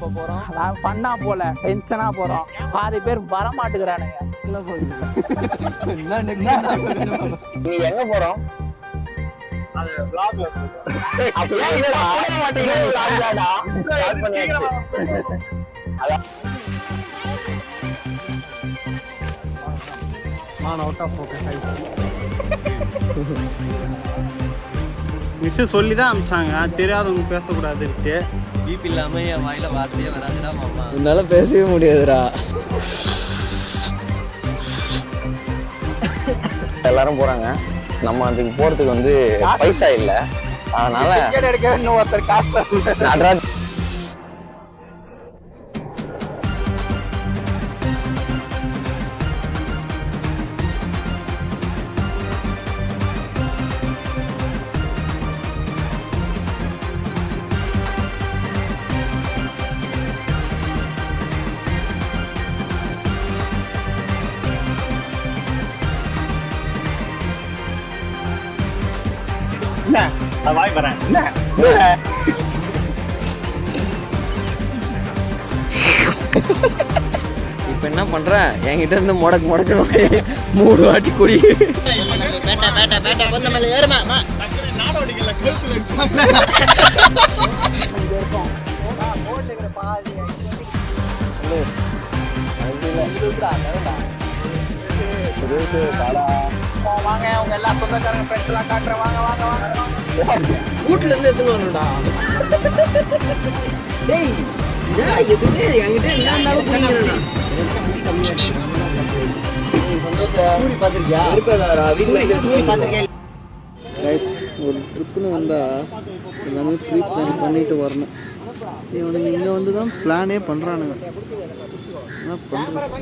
நம்ம போறோம். நான் பண்ணா போல டென்ஷனா போறோம். பாதி பேர் வர மாட்டேங்கிறானுங்க. நீ எங்க போறோம்? அது vlogல சொல்றேன். அப்படியே இல்லடா. போக மாட்டீங்க vlogலடா. ஸ்டார்ட் பண்ணியாச்சு. நான் அவுட் ஆஃப் ஃபோக்கஸ் ஆயிடுச்சு. மிஸ் சொல்லி தான் அமிச்சாங்க தெரியாதவங்க பேசக்கூடாதுன்ட்டு. பிபி இல்லாம என் வாயில வார்த்தையே வராதுடா மாமா. என்னால பேசவே முடியாதுடா. எல்லாரும் போறாங்க. நம்ம அதுக்கு போறதுக்கு வந்து பைசா இல்ல. அதனால டிக்கெட் எடுக்க இன்னும் ஒருத்தர் காசு நடராஜ் என்ன நான் வாய் வரேன். என்ன இப்ப என்ன பண்ற? என்கிட்ட இருந்து முடக்கு 3 வாட்டி குடி. நாடோடிகள்ல கழுத்துல வாங்க அவங்க எல்லாம் சொந்தக்காரங்க ஃப்ரெண்ட்ஸ் எல்லாம் காட்டுறேன். வாங்க வாங்க வாங்க. வீட்டுல இருந்து எடுத்துன்னு வரணும்டா. டேய் எதுவுமே என்கிட்ட இருந்தாலும் குடிக்கிறேன். ஒரு ட்ரிப்புன்னு வந்தால் எல்லாமே ப்ரீ பிளான் பண்ணிட்டு வரணும். இவனுங்க இங்கே வந்து தான் பிளானே பண்ணுறானுங்க. என்ன பண்ணுறேன்